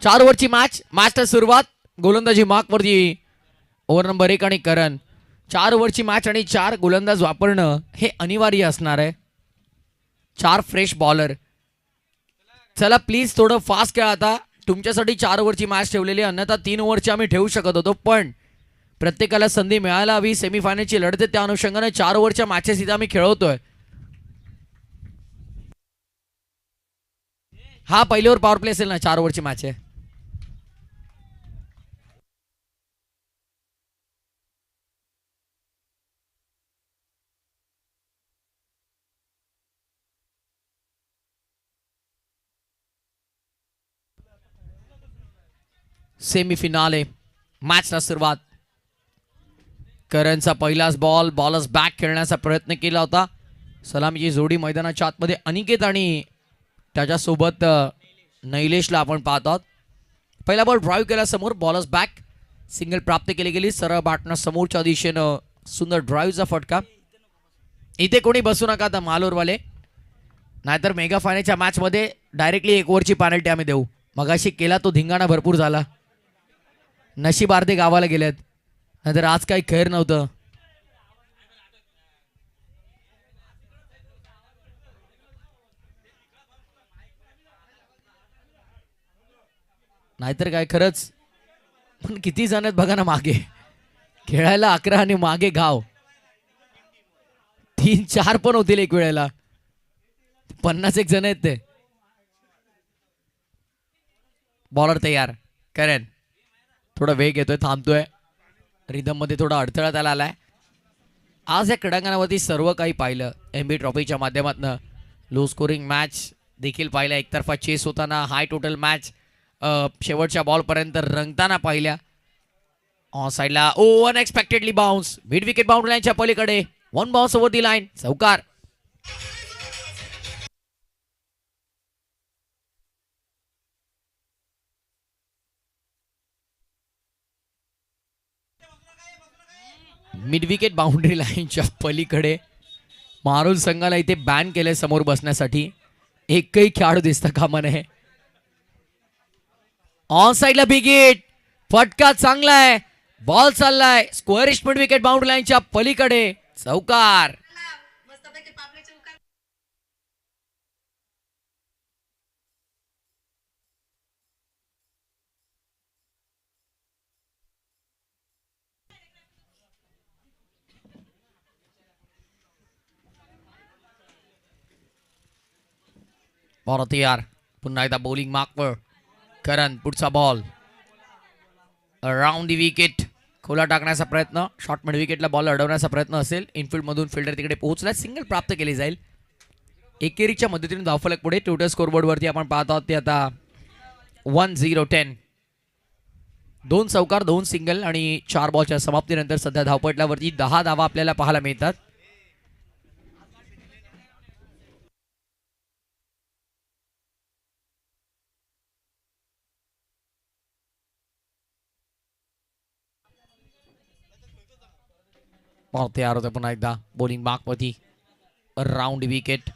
4 ओव्हरची मॅचला सुरुवात. गोलंदाजी मार्कवरती ओव्हर नंबर 1 आणि करण. 4 ओव्हरची मॅच आणि 4 गोलंदाज वापरणं हे अनिवार्य असणार आहे. 4 फ्रेश बॉलर. चला प्लीज थोडं फास्ट खेळा. आता तुमच्यासाठी 4 ओव्हरची मॅच ठेवलेली, अन्यथा 3 ओव्हरची आम्ही ठेवू शकत होतो, पण प्रत्येकाला संधी मिळायला हवी. सेमीफायनलची लढत आहे, त्या अनुषंगाने 4 ओव्हरच्या मॅचेस इथे आम्ही खेळवतोय. हा पहिल्या ओव्हर पॉवर प्ले असेल ना, 4 ओव्हरची मॅच आहे. सेमीफिनाले मॅचला सुरुवात. करणचा पहिलाच बॉल. बॉलर्स बॅक खेळण्याचा प्रयत्न केला होता. सलामीची जोडी मैदानाच्या आतमध्ये अनिकेत आणि त्याच्यासोबत नैलेशला आपण पाहत आहोत. पहिला बॉल ड्राईव्ह केला समोर. Bowlers back. सिंगल प्राप्त केली गेली. सरळ बॅटनं समोरच्या दिशेनं सुंदर ड्राईव्हचा फटका. इथे कोणी बसू नका आता मालोरवाले, नाहीतर मेगा फायनलच्या मॅचमध्ये डायरेक्टली 1 ओव्हरची पेनल्टी आम्ही देऊ. मगाशी केला तो धिंगाणा भरपूर झाला. नशीब अर्धे गावाला गेलेत, नाहीतर आज काही खैर नव्हतं. नाहीतर काय खरंच. पण किती जण आहेत बघा ना मागे. खेळायला 11 आणि मागे गाव 3-4 पण होतील एक वेळेला. 51 जण आहेत ते. बॉलर तयार. करण थोडा वेग येतोय, थांबतोय. रिदम मध्ये थोडा अडथळा त्याला आलाय. आज या क्रीडांगणावरती सर्व काही पाहिलं. एमबी ट्रॉफीच्या माध्यमातून लो स्कोरिंग मॅच देखील पाहिल्या. एकतर्फा चेस होताना हाय टोटल मॅच शेवटच्या बॉलपर्यंत रंगताना पाहिल्या. ऑन साईडला unexpectedly bounce. Mid wicket boundary लाईनच्या पलीकडे 1 बाउन्स ओव्हर दी लाईन. चौकार. मिड विकेट बाउंड्री लाईनच्या पलीकडे. मारुल संघाला इथे बॅन केलंय समोर बसण्यासाठी. एकही खेळाडू दिसता कामा नये. ऑन साईडला बिग हिट. फटका चांगला आहे. बॉल चाललाय स्क्वेअरिश मिड विकेट बाउंड्री लाईनच्या पलीकडे. चौकार. बॉल तयार. पुन्हा एकदा बॉलिंग मार्कवर. करण पुढचा बॉल अराउंड दी विकेट. खोला टाकण्याचा प्रयत्न. शॉर्ट मिड विकेटला बॉल अडवण्याचा प्रयत्न असेल. इनफिल्ड मधून फिल्डर तिकडे पोहोचला. सिंगल प्राप्त केली जाईल. एकेरीच्या मदतीने धावफलक पुढे. टोटल स्कोरबोर्ड वरती आपण पाहत आहोत ते आता 1-0-10. 2 चौकार 2 सिंगल आणि 4 बॉलच्या समाप्तीनंतर सध्या धावपटल्यावरती 10 धावा आपल्याला पाहायला मिळतात. बॉल तयार होतं पुन्हा एकदा बॉलिंग मार्कवरती. Round wicket.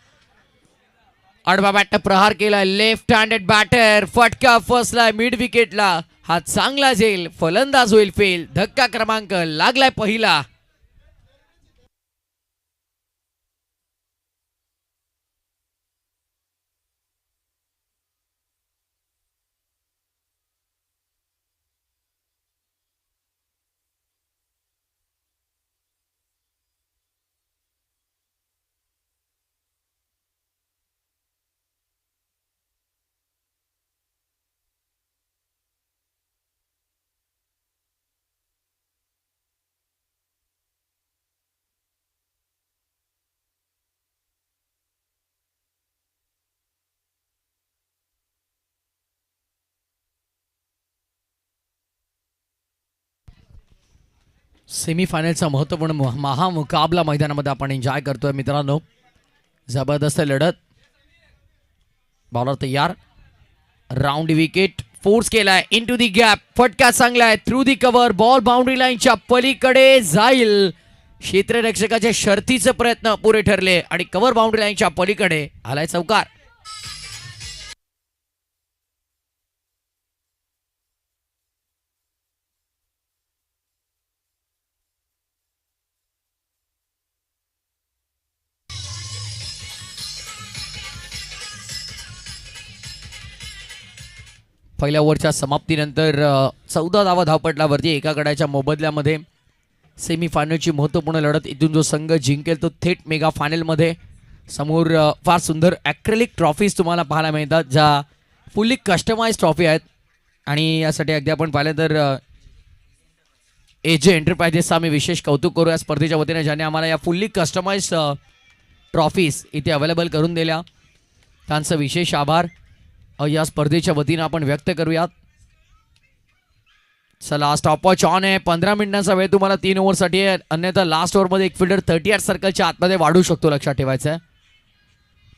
आडवा बॅटनं प्रहार केला. Left handed batter. फटका फसलाय मिड विकेटला. हा चांगला जाईल. फलंदाज होईल फेल. धक्का क्रमांक लागलाय पहिला. सेमीफायनलचा महत्त्वपूर्ण महामुकाबला मैदानामध्ये आपण एन्जॉय करतोय मित्रांनो. जबरदस्त लढत. बॉलर तयार. Round wicket. फोर्स केलाय इनटू दी गॅप. फटका चांगलाय through the cover. Ball boundary लाईनच्या पलीकडे जाईल. क्षेत्ररक्षकाच्या शर्थीचे प्रयत्न पुरे ठरले आणि कव्हर बाउंड्री लाईनच्या पलीकडे आलाय चौकार. पहिल्या ओव्हरच्या समाप्तीनंतर 14 धावा धावपटलावरती एका गडाच्या मोबदल्यामध्ये सेमीफायनलची महत्त्वपूर्ण लढत. इथून जो संघ जिंकेल तो थेट मेगा फायनलमध्ये. समोर फार सुंदर ॲक्रेलिक ट्रॉफीज तुम्हाला पाहायला मिळतात, ज्या फुल्ली कस्टमाइज ट्रॉफी आहेत. आणि यासाठी अगदी आपण पाहिलं तर एजे एंटरप्राइजेसचा आम्ही विशेष कौतुक करू या स्पर्धेच्या वतीने, ज्याने आम्हाला या फुल्ली कस्टमाइज ट्रॉफीज इथे अवेलेबल करून दिल्या. त्यांचं विशेष आभार या स्पर्धेच्या वतीनं आपण व्यक्त करूयात. चला, स्टॉपवॉच ऑन आहे. 15 मिनिटांचा वेळ तुम्हाला 3 ओव्हरसाठी आहे. अन्यथा लास्ट ओव्हरमध्ये एक फिल्डर 38 सर्कलच्या आतमध्ये वाढू शकतो, लक्षात ठेवायचं आहे.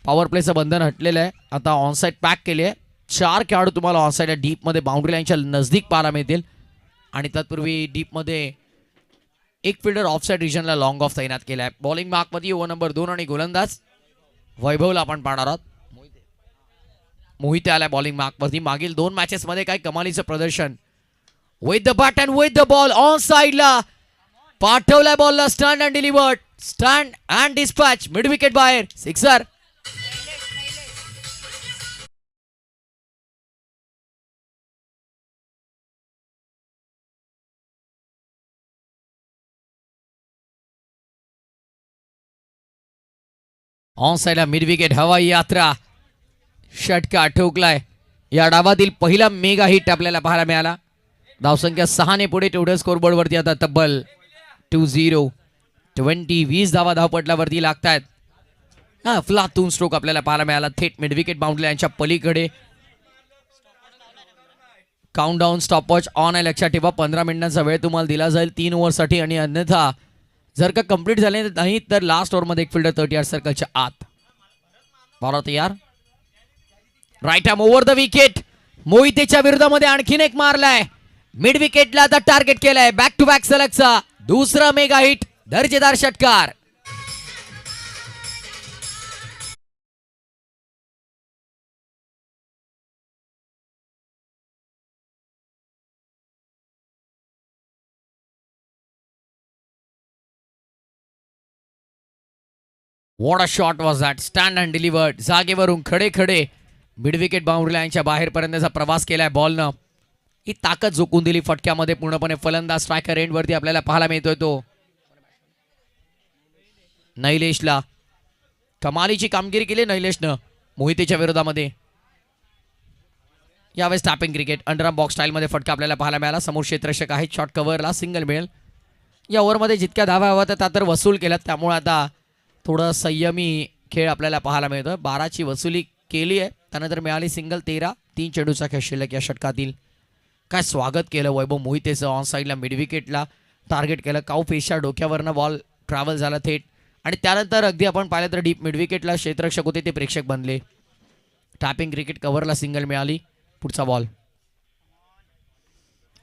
पॉवर प्लेचं बंधन हटलेलं आहे. आता ऑनसाईड पॅक केली आहे. 4 खेळाडू तुम्हाला ऑनसाईडला डीपमध्ये बाउंड्री लाईनच्या नजदीक पाहायला मिळतील. आणि तत्पूर्वी डीपमध्ये एक फिल्डर ऑफसाईड रिजनला लॉंग ऑफ तैनात केला आहे. बॉलिंग मार्कमध्ये ओव्हर नंबर 2 आणि गोलंदाज वैभवला आपण पाहणार आहोत. मोहिते आलाय बॉलिंग मार्कवरती. मागील 2 मॅचेसमध्ये काय कमालीचं प्रदर्शन. With the bat and with the ball on साईडला पाठवलाय बॉलला. Stand and delivered. Stand and dispatch. Mid wicket बाहेर. सिक्सर. ऑन साईडला मिड विकेट. हवाई यात्रा. षटका ठोकलाय. या डावातील पहिला मेगा हिट आपल्याला पाहायला मिळाला. धावसंख्या 6 ने पुढे. टोटल स्कोरबोर्डवरती आता तब्बल 2-0. 20 धावा धावपटलावरती लागतायत. फ्लातून स्ट्रोक आपल्याला पाहायला मिळाला थेट मिड विकेट बाउंड्री यांच्या पलीकडे. काउंटडाऊन स्टॉपवॉच ऑन आहे, लक्षात ठेवा. 15 मिनिटांचा वेळ तुम्हाला दिला जाईल 3 ओव्हरसाठी. आणि अन्यथा जर का कंप्लीट झाले नाही तर लास्ट ओव्हरमध्ये एक फिल्डर 38 सर्कलच्या आत. बॉलर तयार. Right arm over the wicket. मोहितेच्या विरोधामध्ये आणखीन एक मारलाय. मिड विकेटला आता टार्गेट केलाय. बॅक टू बॅक सलगचा दुसरा मेगा हिट. दर्जेदार षटकार. What a shot was that. Stand and delivered. जागेवरून खडे खडे मिड विकेट बाउंड्री लाईनच्या बाहेरपर्यंतचा प्रवास केलाय बॉलनं. ही ताकद झोकून दिली फटक्यामध्ये पूर्णपणे. फलंदाज स्ट्रायकर एंडवरती आपल्याला पाहायला मिळतोय तो नैलेशला. कमालीची कामगिरी केली नैलेशनं मोहितेच्या विरोधामध्ये. यावेळेस टॅपिंग क्रिकेट. अंडरआर्म बॉक्स स्टाईलमध्ये फटका आपल्याला पाहायला मिळाला. समोर क्षेत्ररक्षक आहे. शॉट कव्हरला सिंगल मिळेल. या ओव्हरमध्ये जितक्या धावा हव्या त्या तर वसूल केल्यात. त्यामुळे आता थोडं संयमी खेळ आपल्याला पाहायला मिळतोय. 12ची वसुली केली आहे. त्यानंतर मिळाली सिंगल. 13. 3 चेंडूचा खेळ शिल्लक या षटकातील. काय स्वागत केलं वैभव मोहितेचं. ऑन साईडला मिड विकेटला टार्गेट केलं. काऊ फेसच्या डोक्यावरनं बॉल ट्रॅव्हल झाला थेट. आणि त्यानंतर अगदी आपण पाहिलं तर डीप मिड विकेटला क्षेत्ररक्षक होते ते प्रेक्षक बनले. Tapping cricket. कव्हरला सिंगल मिळाली. पुढचा बॉल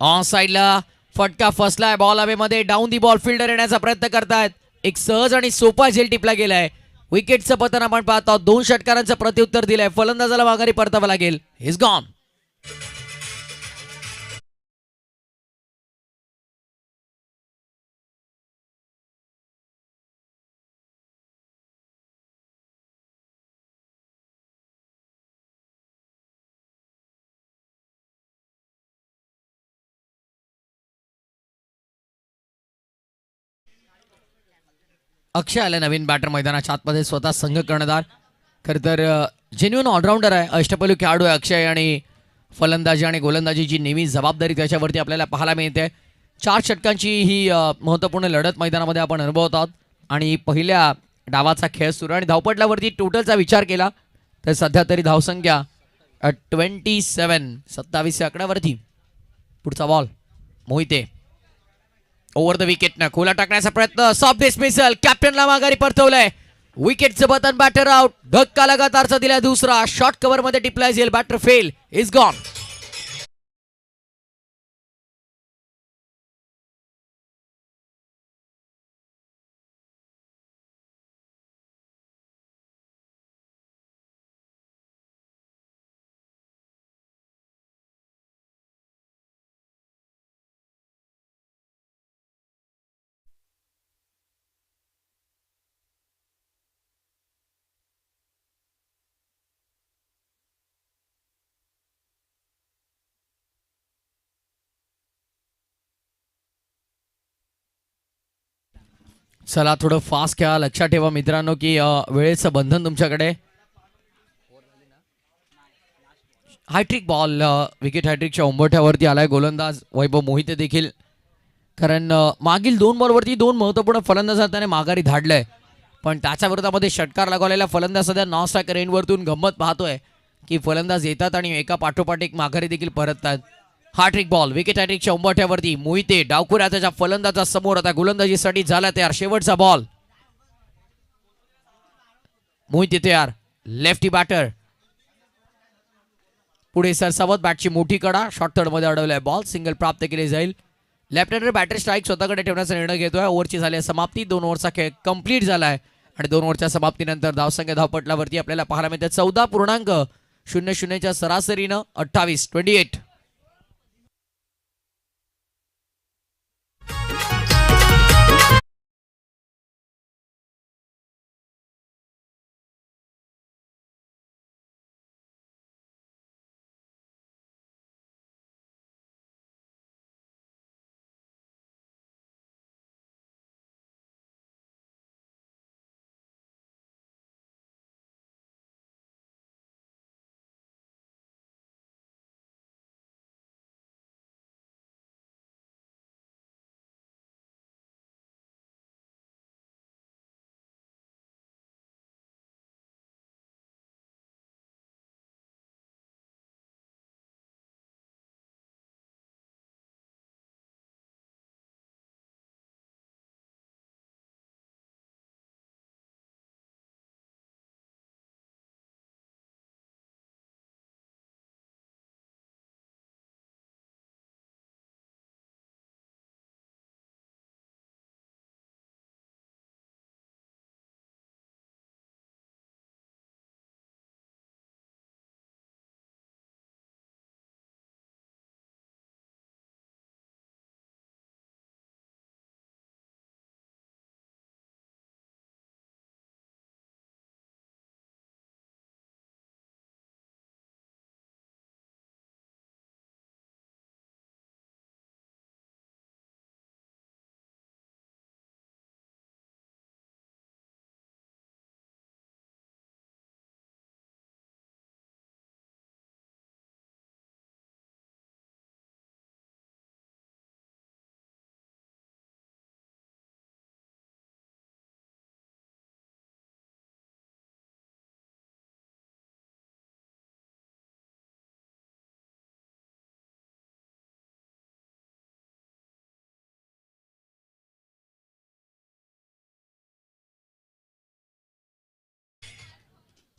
ऑन साईडला फटका फसलाय. बॉल हवेमध्ये. Down the ball. फिल्डर येण्याचा प्रयत्न करतायत. एक सहज आणि सोपा झेल टिपला गेलाय. विकेटचं पतन आपण पाहतो. 2 षटकारांचं प्रत्युत्तर दिलंय. फलंदाजाला माघारी परतावं लागेल. Is gone. अक्षय आला नवीन बॅटर मैदानाच्या आतमध्ये. स्वतः संघ कर्णधार. खरं तर जेन्युइन ऑलराऊंडर आहे. अष्टपैलू खेळाडू आहे अक्षय. आणि फलंदाजी आणि गोलंदाजीची नेहमी जबाबदारी त्याच्यावरती आपल्याला पाहायला मिळते. 4 षटकांची ही महत्त्वपूर्ण लढत मैदानामध्ये आपण अनुभवत आहोत. आणि पहिल्या डावाचा खेळ सुरू. आणि धावपटलावरती टोटलचा विचार केला तर सध्या तरी धावसंख्या 27 आकड्यावरती. पुढचा ball Mohite. Over the wicket ना खोला टाकण्याचा प्रयत्न. Soft dismissal. कॅप्टनला माघारी परतवलंय. विकेटचं बटन. Batter out. धक्का लगातारचा दिला दुसरा. शॉर्ट कव्हर मध्ये टिपलाय जेल. Batter fail. Is gone. चला थोडं फास्ट खेळा. लक्षात ठेवा मित्रांनो की वेळेचं बंधन तुमच्याकडे. हायट्रिक बॉल विकेट हायट्रिकच्या उंबरठ्यावरती आलाय गोलंदाज वैभव मोहिते देखील. कारण मागील 2 बॉलवरती 2 महत्त्वपूर्ण फलंदाज त्याने माघारी धाडलंय. पण त्याच्या विरोधामध्ये षटकार लागवलेला फलंदाज सध्या नॉन स्ट्रायकर एंडवरतून गंमत पाहतोय की फलंदाज येतात आणि एका पाठोपाठ एक माघारी देखील परततात. हार्ट्रिक बॉल विकेट हायट्रिकच्या उंबरठ्यावरती मोहिते डावखुऱ्या त्याच्या फलंदाजा समोर आता गोलंदाजीसाठी झाला तयार. शेवटचा बॉल. मोहिते तयार. लेफ्टी बॅटर पुढे सरसावत. बॅटची मोठी कडा शॉर्ट थर्डमध्ये अडवलाय बॉल. सिंगल प्राप्त केले जाईल. लेफ्ट हँडर बॅटर स्ट्राईक स्वतःकडे ठेवण्याचा निर्णय घेतोय. ओव्हरची झाली समाप्ती. 2 ओव्हरचा खेळ कंप्लीट झालाय आणि 2 ओव्हरच्या समाप्तीनंतर धावसंख्या धावपटलावरती आपल्याला पाहायला मिळते 14.00च्या सरासरीनं 28.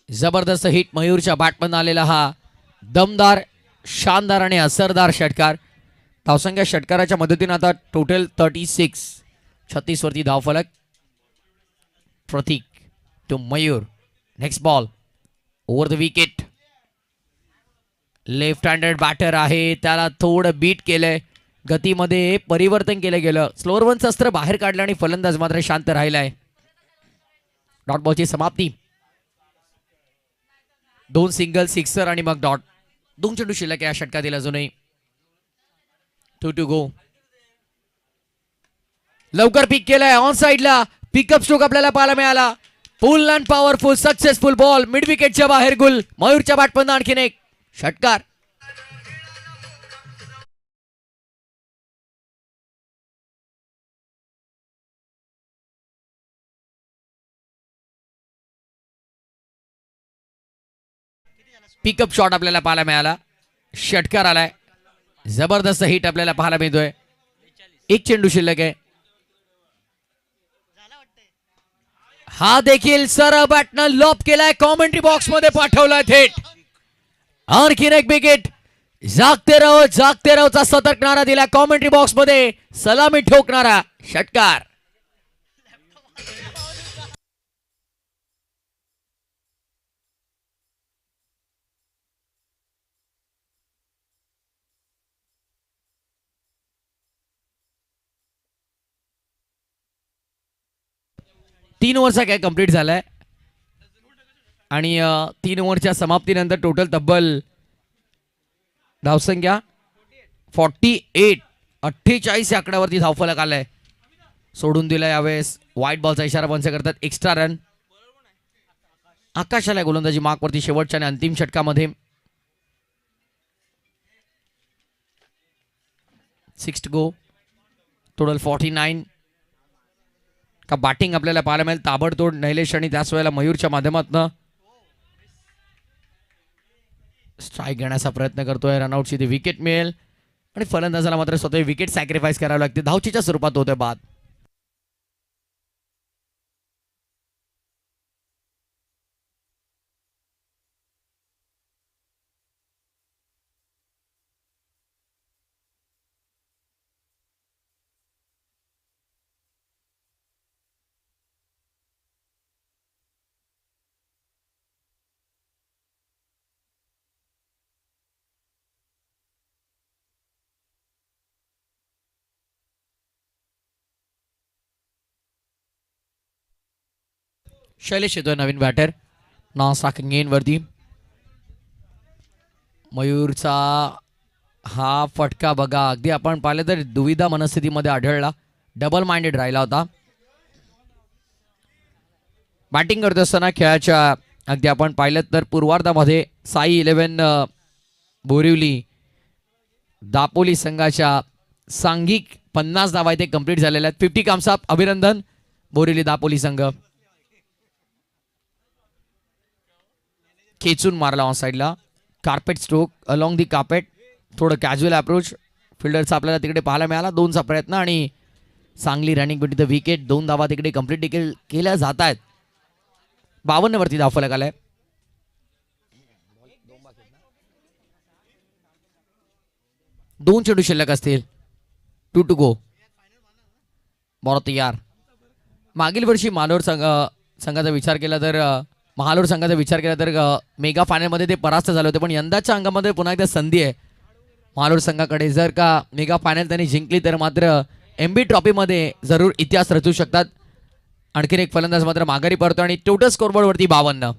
जबरदस्त हिट मयूरच्या बॅटमधून आलेला हा दमदार शानदार आणि असरदार षटकार. धावसंख्या षटकाराच्या मदतीने आता टोटल 36 वरती धावफलक. Pratik to Mayur. Next ball over the wicket. Left handed batter आहे. त्याला थोडं बीट केलंय. गतीमध्ये परिवर्तन केलं गेलं. स्लोअर वनचं अस्त्र बाहेर काढलं आणि फलंदाज मात्र शांत राहिलाय. डॉट बॉलची समाप्ती. 2 सिंगल सिक्सर आणि मग डॉट. 2 चेंडू शिल्लक या षटकातील अजूनही. 2 to go. लवकर पिक केलाय ऑन साइडला. पिकअप स्ट्रोक आपल्याला पाहायला मिळाला. Full and powerful successful ball. Mid विकेटच्या बाहेर गुल. मयूरच्या बॅटमधून आणखीन एक षटकार. पिकअप शॉट आपल्याला पाहायला मिळाला. षटकार आलाय. जबरदस्त हिट आपल्याला पाहायला मिळतोय. 1 चेंडू शिल्लक आहे. हा देखील सरळ बॅटनं लॉप केलाय. कॉमेंट्री बॉक्स मध्ये पाठवलाय थेट. आणखीन एक विकेट. जागते रहोचा सतर्क नारा दिला कॉमेंट्री बॉक्स मध्ये. सलामी ठोकणारा षटकार. तीन ओव्हरचा काय कंप्लीट झालाय आणि 3 ओव्हरच्या समाप्तीनंतर टोटल तब्बल धावसंख्या 48 या आकड्यावरती धावफलक आलाय. सोडून दिला यावेळेस. व्हाईट बॉलचा इशारा पंच करतात. Extra run. आकाशाला गोलंदाजी मार्कवरती शेवटच्या आणि अंतिम षटकामध्ये. 6 गो. टोटल 49. का बॅटिंग आपल्याला पाहायला मिळेल ताबडतोड नैलेश आणि त्याच वेळेला मयूरच्या माध्यमातून. स्ट्राईक घेण्याचा प्रयत्न करतोय. रनआउटची ती विकेट मिळेल आणि फलंदाजाला मात्र स्वतः विकेट सॅक्रिफाईस करावी लागते. धावचीच्या स्वरूपात होतोय बाद. शैलेश येतोय नवीन बॅटर नॉन स्ट्रायकिंग गेन वरती. मयूरचा हा फटका बघा अगदी आपण पाहिलं तर दुविधा मनस्थितीमध्ये आढळला. डबल माइंडेड राहिला होता. बॅटिंग करत असताना खेळाच्या अगदी आपण पाहिलं तर पूर्वार्धामध्ये साई 11 बोरिवली दापोली संघाच्या सांघिक 50 धावा इथे कंप्लीट झालेल्या आहेत. 50 कम्स अप. अभिनंदन बोरिवली दापोली संघ. खेचून मारला ऑन साईडला. Carpet stroke along the carpet. थोडं कॅज्युअल अप्रोच फिल्डरचा आपल्याला तिकडे पाहायला मिळाला. 2चा प्रयत्न आणि चांगली रनिंग भेटी द विकेट. 2 धावा तिकडे कंप्लीट देखील केल्या जात आहेत. 52 वरती धावफलक आलाय. 2 चेंडू शिल्लक असतील. 2 टू गो. बॉल तयार. मागील वर्षी संघाचा विचार केला तर महालोर संघाचा विचार केला तर मेगा फायनलमध्ये ते परास्त झाले होते. पण यंदाच्या अंगामध्ये पुन्हा एकदा संधी आहे महालोर संघाकडे. जर का मेगा फायनल त्यांनी जिंकली तर मात्र MB ट्रॉफीमध्ये जरूर इतिहास रचू शकतात. आणखीन एक फलंदाज मात्र माघारी पडतो आणि टोटल स्कोरबोर्ड वरती 52.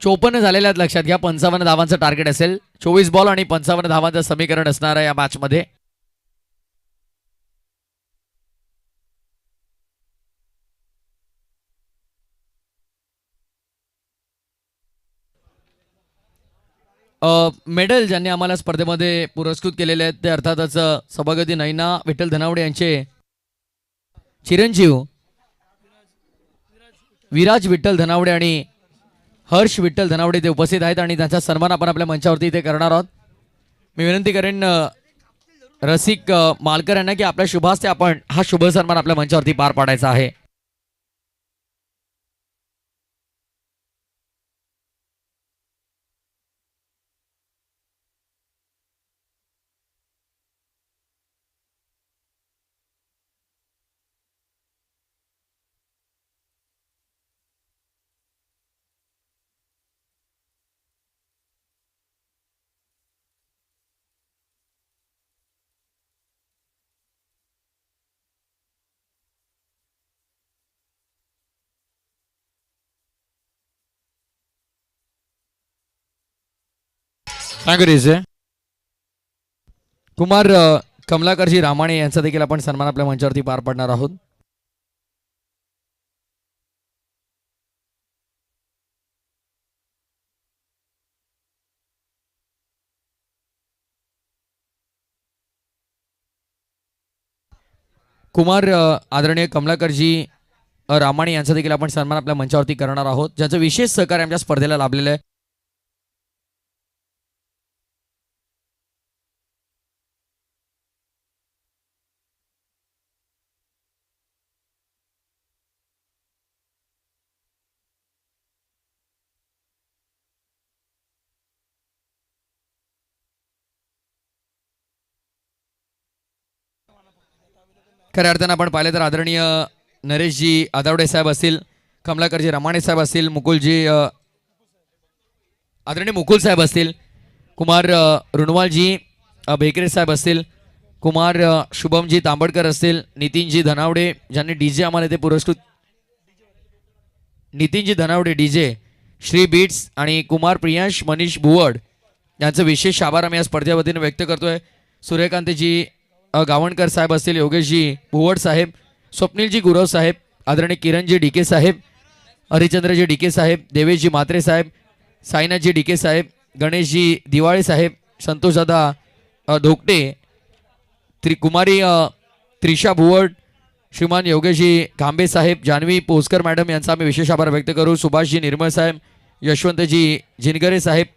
54 झालेल्या आहेत लक्षात घ्या. 55 धावांचं टार्गेट असेल. 24 बॉल आणि 55 धावांचं समीकरण असणार आहे या मॅच मध्ये. मेडल ज्यांनी आम्हाला स्पर्धेमध्ये पुरस्कृत केलेले आहेत ते अर्थातच सभागती नैना विठ्ठल धनावडे यांचे चिरंजीव विराज विठ्ठल धनावडे आणि हर्ष विठ्ठल धनावडे ते उपस्थित आहेत आणि त्यांचा सन्मान आपण आपल्या मंचावरती इथे करणार आहोत. मी विनंती करेन रसिक मालकर यांना की आपल्या शुभास्ते आपण हा शुभ सन्मान आपल्या मंचावरती पार पाडायचा आहे. कुमार कमलाकरजी रामाणे यांचा देखील आपण सन्मान आपल्या मंचावरती पार पाडणार आहोत. कुमार आदरणीय कमलाकरजी रामाणे यांचा देखील आपण सन्मान आपल्या मंचावरती करणार आहोत, ज्याचं विशेष सहकार्य आमच्या स्पर्धेला लाभलेलं आहे. खऱ्या अर्थानं आपण पाहिलं तर आदरणीय नरेशजी आदावडे साहेब असतील, कमलाकरजी रमाणे साहेब असतील, मुकुलजी आदरणीय मुकुल साहेब असतील, कुमार रुणवालजी भेकरे साहेब असतील, कुमार शुभमजी तांबडकर असतील, नितीनजी धनावडे ज्यांनी डीजे आम्हाला ते पुरस्कृत, नितीनजी धनावडे डीजे, श्री बीट्स आणि कुमार प्रियांश मनीष भुवड यांचं विशेष आभार आम्ही या स्पर्धेच्या वतीने व्यक्त करतोय. सूर्यकांतजी गावणकर साहेब असतील, योगेशजी भुवड साहेब, स्वप्नीलजी गुरव साहेब, आदरणीय किरणजी डीके साहेब, हरिचंद्रजी डीके साहेब, देवेशजी म्हात्रे साहेब, साईनाथजी डीके साहेब, गणेशजी दिवाळे साहेब, संतोषदादा धोकटे, कुमारी त्रिशा भुवड, श्रीमान योगेशजी खांबे साहेब, जान्हवी पोस्कर मॅडम यांचा आम्ही विशेष आभार व्यक्त करू. सुभाषजी निर्मळ साहेब, यशवंतजी जिनगरे साहेब,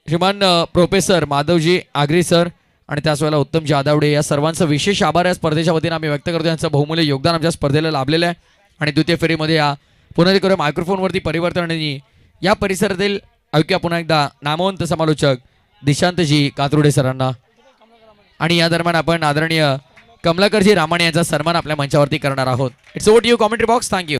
श्रीमान प्रोफेसर माधवजी आगरी सर आणि त्याच वेळेला उत्तमजी आदावडे या सर्वांचं विशेष आभार या स्पर्धेच्या वतीने आम्ही व्यक्त करतो. यांचं बहुमूल्य योगदान आमच्या स्पर्धेला लाभलेलं आहे. आणि द्वितीय फेरीमध्ये या पुन्हा एकदा मायक्रोफोनवरती परिवर्तन आणि या परिसरातील ऐक्या पुन्हा एकदा नामवंत समालोचक दिशांतजी कातरुडे सरांना. आणि या दरम्यान आपण आदरणीय कमलाकरजी रामाणे यांचा सन्मान आपल्या मंचावरती करणार आहोत. It's over to you commentary box. Thank you.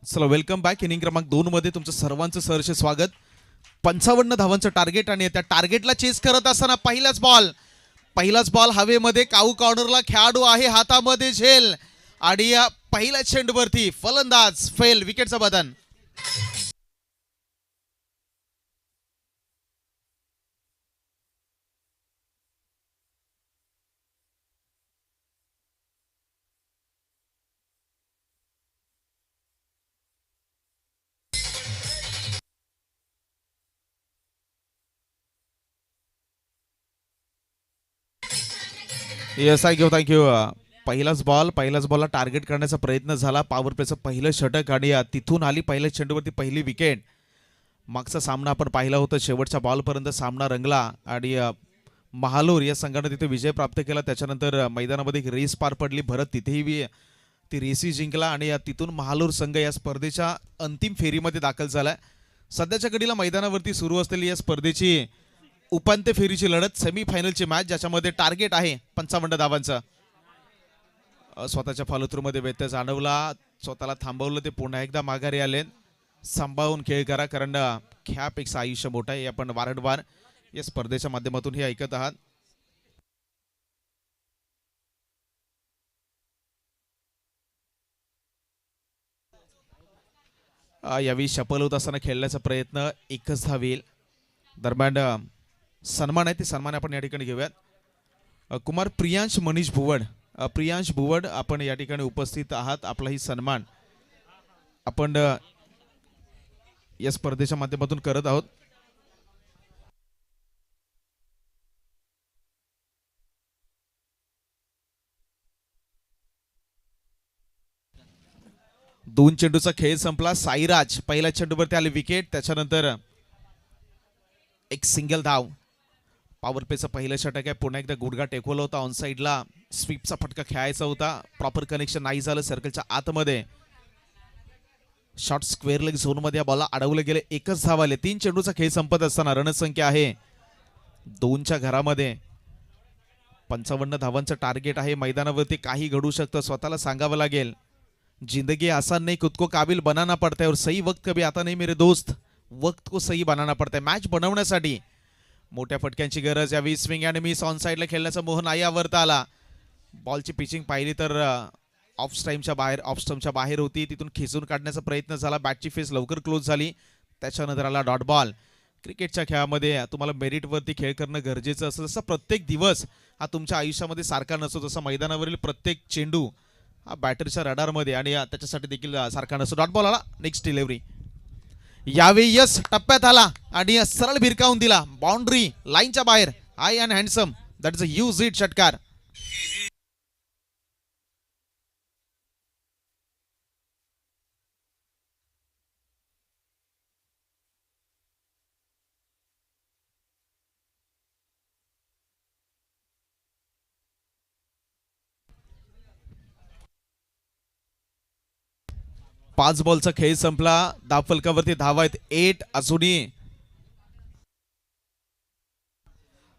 चला वेलकम बॅक. इनिंग क्रमांक 2 मध्ये तुमचं सर्वांचं सहर्ष स्वागत. 55 धावांचं टार्गेट आणि त्या टार्गेटला चेस करत असताना पहिलाच बॉल हवेमध्ये, काऊ कॉर्नरला खेळाडू आहे, हातामध्ये झेल आणि या पहिल्या चेंडूवरती फलंदाज फेल, विकेटचं बदन. Yes thank you. पहिलाच बॉलला टार्गेट करण्याचा प्रयत्न झाला. पॉवर प्लेचं पहिलं षटक आणि तिथून आली पहिल्या चेंडूवरती पहिली विकेट. मागचा सामना आपण पाहिला होता, शेवटच्या बॉलपर्यंत सामना रंगला आणि महालोर या संघाने तिथे विजय प्राप्त केला. त्याच्यानंतर मैदानामध्ये एक रेस पार पडली. भरत तिथेही ती रेसी जिंकला आणि तिथून महालोर संघ या स्पर्धेच्या अंतिम फेरीमध्ये दाखल झालाय. सध्याच्या घडीला मैदानावरती सुरू असलेली या स्पर्धेची उपांत्य फेरीची लढत, सेमीफायनलची मॅच, ज्याच्यामध्ये टार्गेट आहे 55 धावांचं. स्वतःच्या फॉलोथ्रूमध्ये व्यत्यय जाणवला, स्वतःला थांबवलं, ते पुन्हा एकदा माघारी आले. सांभाळून खेळ करा, कारण खेळापेक्षा आयुष्य मोठं आहे. आपण वारंवार या स्पर्धेच्या माध्यमातून हे ऐकत आहात. यावेळी शपल होत असताना खेळण्याचा प्रयत्न एकच धावेल. दरम्यान सन्मान आहे, ते सन्मान आपण या ठिकाणी घेऊयात. कुमार प्रियांश मनीष भुवड, प्रियांश भुवड आपण या ठिकाणी उपस्थित आहात. आपलाही सन्मान आपण या स्पर्धेच्या माध्यमातून करत आहोत. दोन चेंडूचा खेळ संपला. साईराज पहिल्या चेंडूवरती आले विकेट, त्याच्यानंतर एक सिंगल धाव. पॉवर प्लेचं पहिलं षटक आहे. पुन्हा एकदा गुडघा टेकवला होता. ऑन साईडला स्वीपचा फटका खेळायचा होता. प्रॉपर कनेक्शन नाही झालं. सर्कलच्या आतमध्ये शॉर्ट स्क्वेअर लेग झोनमध्ये या बॉलला अडवले गेले. एकच धाव आले. 3 चेंडूचा खेळ संपत असताना रणसंख्या आहे 2च्या घरामध्ये. 55 धावांचं टार्गेट आहे. मैदानावरती काही घडू शकतं. स्वतःला सांगावं लागेल, जिंदगी आसान नहीं, खुद को काबिल बनाना पड़ता है और सही वक्त कभी आता नहीं मेरे दोस्त, वक्त को सही बनाना पड़ता है. मॅच बनवण्यासाठी मोठ्या फटक्यांची गरज. यावेळी स्विंग अँड मिस ऑन साईडला खेळण्याचा मोह नाही आवरता आला. बॉलची पिचिंग पाहिली तर ऑफ स्टम्पच्या बाहेर होती. तिथून खिचून काढण्याचा प्रयत्न झाला. बॅटची फेस लवकर क्लोज झाली. त्याच्यानंतर आला डॉट बॉल. क्रिकेटच्या खेळामध्ये तुम्हाला मेरिटवरती खेळ करणं गरजेचं असतं. जसं प्रत्येक दिवस हा तुमच्या आयुष्यामध्ये सारखा नसतो, तसं मैदानावरील प्रत्येक चेंडू हा बॅटरच्या रडारमध्ये आणि त्याच्यासाठी देखील सारखा नसतो. डॉट बॉल आला. नेक्स्ट डिलिव्हरी यावेळी यस टप्प्यात आला आणि सरळ भिरकावून दिला. बाउंड्री लाईनच्या बाहेर. High and handsome, that is a huge hit षटकार. पाच बॉलचा खेळ संपला. धावफलकावरती धावा आहेत 8. अजूनही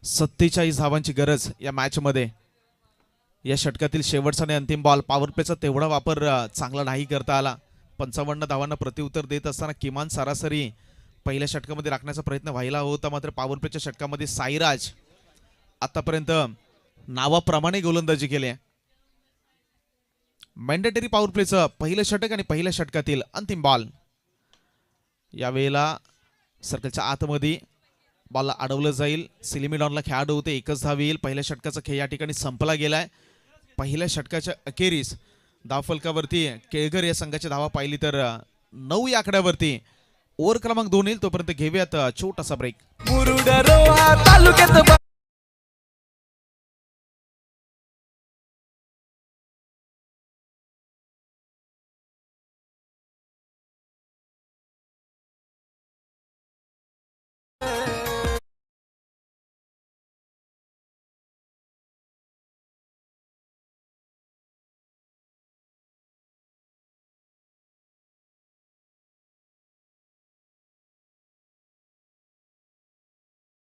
47 धावांची गरज या मॅच मध्ये. या षटकातील शेवटचा आणि अंतिम बॉल. पॉवर प्लेचा तेवढा वापर चांगला नाही करता आला. 55 धावांना प्रत्युत्तर देत असताना किमान सरासरी पहिल्या षटकामध्ये राखण्याचा प्रयत्न व्हायला होता. मात्र पॉवर प्लेच्या षटकामध्ये साईराज आतापर्यंत नावाप्रमाणे गोलंदाजी केली आहे. मॅन्डेटरी पॉवर प्लेचं पहिलं षटक आणि पहिल्या षटकातील अंतिम बॉल. यावेळेला सर्कलच्या आतमध्ये बॉलला अडवलं जाईल. सिलिमिडॉनला खेळाडू होते. एकच धाव येईल. पहिल्या षटकाचा खेळ या ठिकाणी संपला गेलाय. पहिल्या षटकाच्या अखेरीस धावफलकावरती केळघर या संघाची धावा पाहिली तर 9 या आकड्यावरती ओव्हर क्रमांक 2 येईल. तोपर्यंत घेऊयात छोटासा ब्रेक.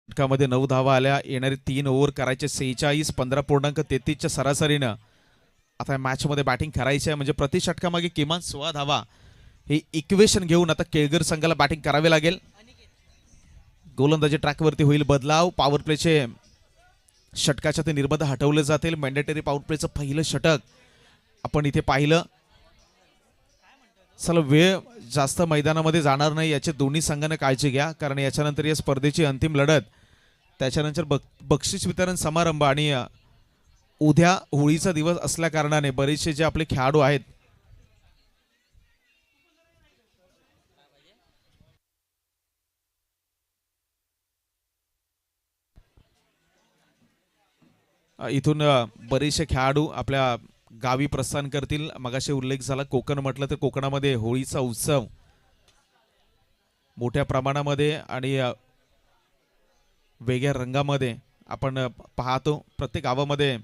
षटकामध्ये 9 धावा आल्या. येणारे 3 ओव्हर करायचे 46. 15.33च्या सरासरीनं आता मॅच मध्ये बॅटिंग करायची आहे. म्हणजे प्रति षटकामागे किमान 16 धावा हे इक्वेशन घेऊन आता केळघर संघाला बॅटिंग करावे लागेल. गोलंदाजी ट्रॅकवरती होईल बदलाव. पॉवर प्लेचे षटकाच्या ते निर्बंध हटवले जातील. मॅन्डेटरी पॉवर प्लेचं पहिलं षटक आपण इथे पाहिलं. चला वेळ जास्त मैदानामध्ये जाणार नाही याची दोन्ही संघांना काळजी घ्या, कारण याच्यानंतर या स्पर्धेची अंतिम लढत, त्याच्यानंतर बक्षीस वितरण समारंभ आणि उद्या होळीचा दिवस असल्या कारणाने बरेचसे जे आपले खेळाडू आहेत इथून बरेचसे खेळाडू आपल्या गावी प्रस्थान करतील. मगाशी उल्लेख झाला कोकण म्हटलं तर कोकणामध्ये होळीचा उत्सव मोठ्या प्रमाणामध्ये आणि वेगळ्या रंगामध्ये आपण पाहतो. प्रत्येक गावामध्ये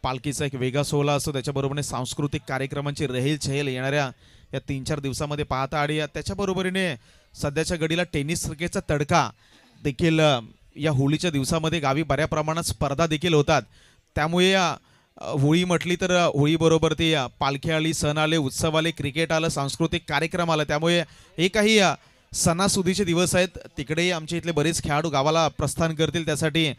पालखीचा एक वेगळा सोहळा असतो. त्याच्याबरोबरीने सांस्कृतिक कार्यक्रमांची रेहेलचेहेल येणाऱ्या या 3-4 दिवसामध्ये पाहता. आणि त्याच्याबरोबरीने सध्याच्या घडीला टेनिस क्रिकेटचा तडका देखील या होळीच्या दिवसामध्ये गावी बऱ्या प्रमाणात स्पर्धा देखील होतात. त्यामुळे होळी म्हटली तर होळी बरोबर ती पालखी आली, सण आले, उत्सव आले, क्रिकेट आलं, सांस्कृतिक कार्यक्रम आला. त्यामुळे हे काही सणासुदीचे दिवस आहेत. तिकडेही आमच्या इथले बरेच खेळाडू गावाला प्रस्थान करतील. त्यासाठी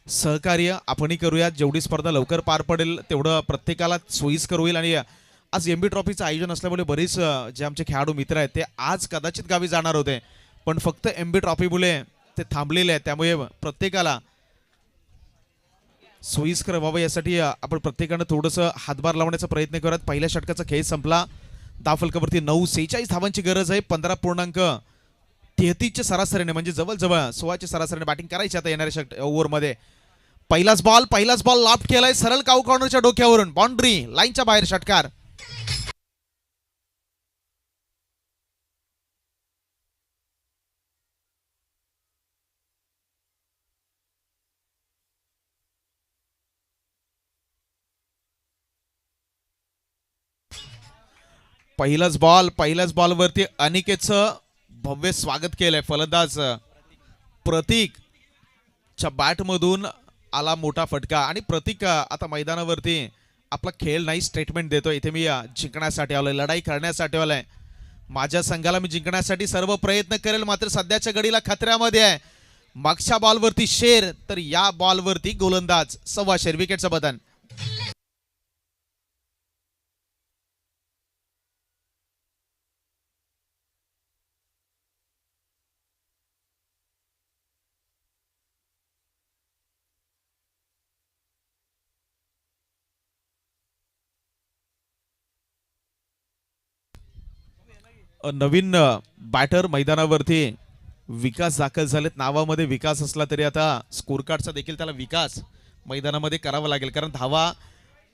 सहकार्य आपणही करूयात. जेवढी स्पर्धा लवकर पार पडेल तेवढं प्रत्येकाला सोयीस्कर होईल. आणि आज एमबी ट्रॉफीचं आयोजन असल्यामुळे बरेच जे आमचे खेळाडू मित्र आहेत ते आज कदाचित गावी जाणार होते, पण फक्त एमबी ट्रॉफीमुळे ते थांबलेले आहेत. त्यामुळे प्रत्येकाला सोयीस्कर व्हावं यासाठी आपण प्रत्येकानं थोडंसं हातभार लावण्याचा प्रयत्न करत. पहिल्या षटकाचा खेळ संपला. धावफलकावरती 9:46 धावांची गरज आहे. 15.33च्या सरासरीने म्हणजे जवळजवळ 16च्या सरासरीने बॅटिंग करायची आता येणाऱ्या ओव्हरमध्ये. पहिलाच बॉल लाफ्ट केलाय सरळ काऊ कॉर्नरच्या डोक्यावरून. बाउंड्री लाईनच्या बाहेर षटकार. पहिल्याच बॉलवरती अनिकेतचं भव्य स्वागत केलंय. फलंदाज प्रतीकच्या बॅटमधून आला मोठा फटका आणि प्रतीक आता मैदानावरती आपला खेळ नाही स्टेटमेंट देतोय. इथे मी जिंकण्यासाठी आलोय, लढाई करण्यासाठी आलोय. माझ्या संघाला मी जिंकण्यासाठी सर्व प्रयत्न करेल, मात्र सध्याच्या घडीला खतऱ्यामध्ये आहे. मागच्या बॉलवरती शेर तर या बॉलवरती गोलंदाज. 1.25 विकेटचं बदन. नवीन बॅटर मैदानावरती विकास दाखल झालेत. नावामध्ये विकास असला तरी आता स्कोर कार्डचा देखील त्याला विकास मैदानामध्ये करावा लागेल, कारण धावा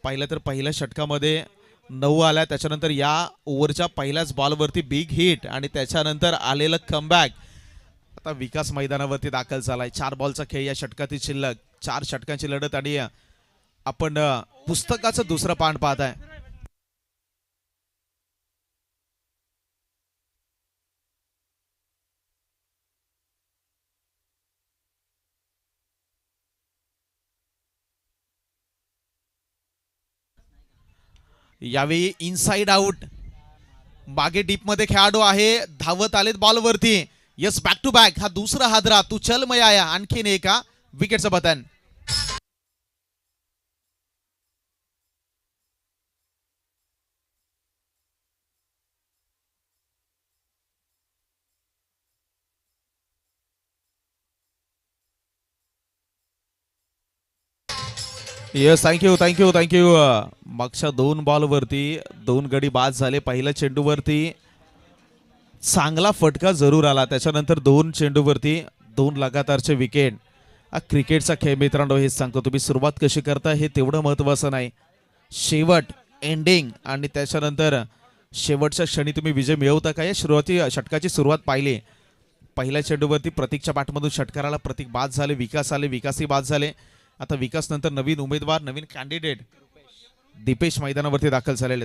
पाहिलं तर पहिल्या षटकामध्ये 9 आल्या. त्याच्यानंतर या ओव्हरच्या पहिल्याच बॉलवरती बिग हिट आणि त्याच्यानंतर आलेलं कमबॅक. आता विकास मैदानावरती दाखल झालाय. 4 बॉलचा खेळ या षटकातील शिल्लक. 4 षटकांची लढत आणि आपण पुस्तकाचं दुसरं पान पाहत आहे. यावेळी इनसाइड आउट. मागे डीप मध्ये खेळाडू आहे, धावत आलेत बॉलवरती. Yes, back to back. हा दुसरा हादरा. तू चल मया. आणखीन एका विकेटचं पतन. Yes, thank you. मागच्या 2 बॉलवरती 2 गडी बाद झाले. पहिल्या चेंडूवरती चांगला फटका जरूर आला, त्याच्यानंतर 2 चेंडूवरती 2 लगातारचे विकेट. क्रिकेटचा खेळ मित्रांनो, हेच सांगतो, तुम्ही सुरुवात कशी करता हे तेवढं महत्त्वाचं नाही, शेवट एंडिंग आणि त्याच्यानंतर शेवटच्या क्षणी तुम्ही विजय मिळवता का. या षटकाची सुरुवात पाहिली. पहिल्या चेंडूवरती प्रतीकच्या बॅटमधून षटकाराला प्रतीक बाद झाले, विकासही बाद झाले. आता विकास नंतर नवीन उमेदवार, नवीन कॅन्डिडेट दीपेश मैदानावरती दाखल झालेले.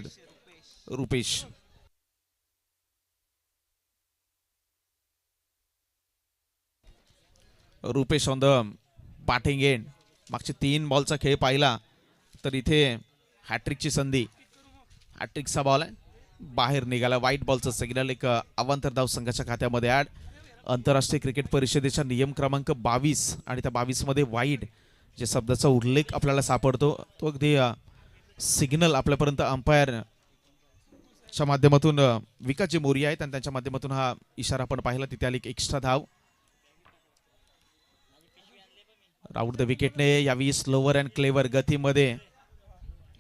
Rupesh on the batting end. मागचे 3 बॉलचा खेळ पाहिला तर इथे हॅट्रिकची संधी. हॅट्रिकचा बॉल आहे, बाहेर निघाला. व्हाईट बॉलचं सिग्नल. एक अवांतर धाव संघाच्या खात्यामध्ये ऍड. आंतरराष्ट्रीय क्रिकेट परिषदेचा नियम क्रमांक 22 आणि त्या 22 मध्ये वाईड जे शब्दाचा उल्लेख आपल्याला सापडतो तो अगदी सिग्नल आपल्यापर्यंत अंपायरच्या माध्यमातून विकास जे मोरिया आहेत आणि त्यांच्या माध्यमातून हा इशारा आपण पाहिला. तिथे आली एक्स्ट्रा धाव. राऊंड द विकेटने यावेळी स्लोवर अँड क्लेवर गतीमध्ये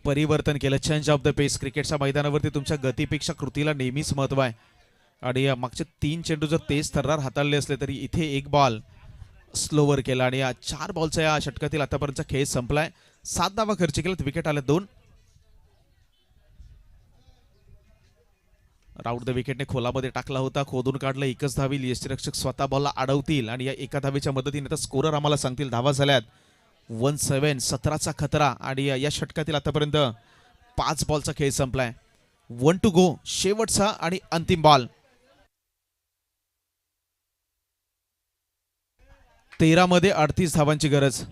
परिवर्तन केलं. चेंज ऑफ द पेस. क्रिकेटच्या मैदानावरती तुमच्या गतीपेक्षा कृतीला नेहमीच महत्व आहे आणि मागचे 3 चेंडू जर तेज थर्रार हाताळले असले तरी इथे 1 बॉल स्लोवर केला आणि या 4 बॉलचा या षटकातील आतापर्यंतचा खेळ संपलाय. 7 धावा खर्च केल्यात, विकेट आल्या 2. राऊंड द विकेटने खोलामध्ये टाकला होता, खोदून काढलं. 1च धावी. यष्टीरक्षक स्वतः बॉलला अडवतील आणि या एका धावेच्या मदतीने आता स्कोरर आम्हाला सांगतील धावा झाल्यात 1-7. 17चा खतरा आणि या षटकातील आतापर्यंत 5 बॉलचा खेळ संपलाय. 1 टू गो. शेवटचा आणि अंतिम बॉल. 13 मध्ये 38 धावांची गरज.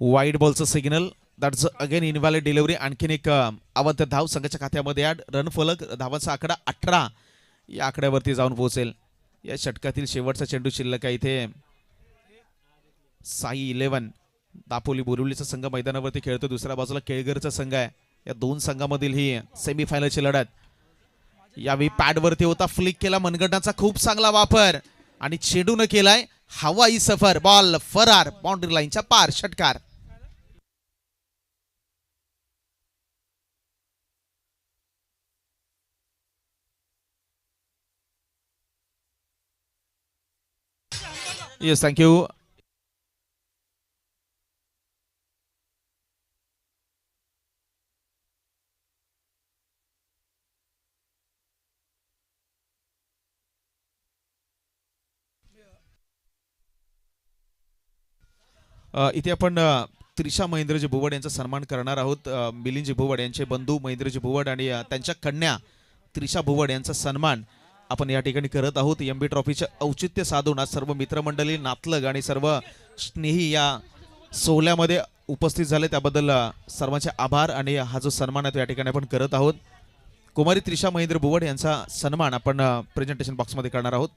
वाईड बॉलचं signal. That's again invalid delivery. आणखीन एक अवध धाव संघाच्या खात्यामध्ये ॲड. रन फलक धावांचा आकडा 18 या आकड्यावरती जाऊन पोहोचेल. या षटकातील शेवटचा चेंडू शिल्लक आहे इथे. साई 11 दापोली बोरिवलीचा संघ मैदानावरती खेळतो. दुसऱ्या बाजूला केळगरचा संघ आहे. या दोन संघामधील ही सेमीफायनलची लढत. यावेळी पॅडवरती होता, फ्लिक केला मनगटाचा खूप चांगला वापर आणि चेंडून केलाय हवाई सफर. बॉल फरार, बाउंड्री लाईनच्या पार. षटकार. Yes, thank you. इथे आपण त्रिशा महेंद्रजी भुवड यांचा सन्मान करणार आहोत. मिलिंदजी भुवड यांचे बंधू महेंद्रजी भुवड आणि त्यांच्या कन्या त्रिशा भुवड यांचा सन्मान आपण या ठिकाणी करत आहोत. एमबी ट्रॉफीचे औचित्य साधून आज सर्व मित्रमंडळी, नातलग आणि सर्व स्नेही या सोहळ्यामध्ये उपस्थित झाले, त्याबद्दल सर्वांचे आभार. आणि हा जो सन्मान आहे तो या ठिकाणी आपण करत आहोत. कुमारी त्रिशा महेंद्र भुवड यांचा सन्मान आपण प्रेझेंटेशन बॉक्समध्ये करणार आहोत.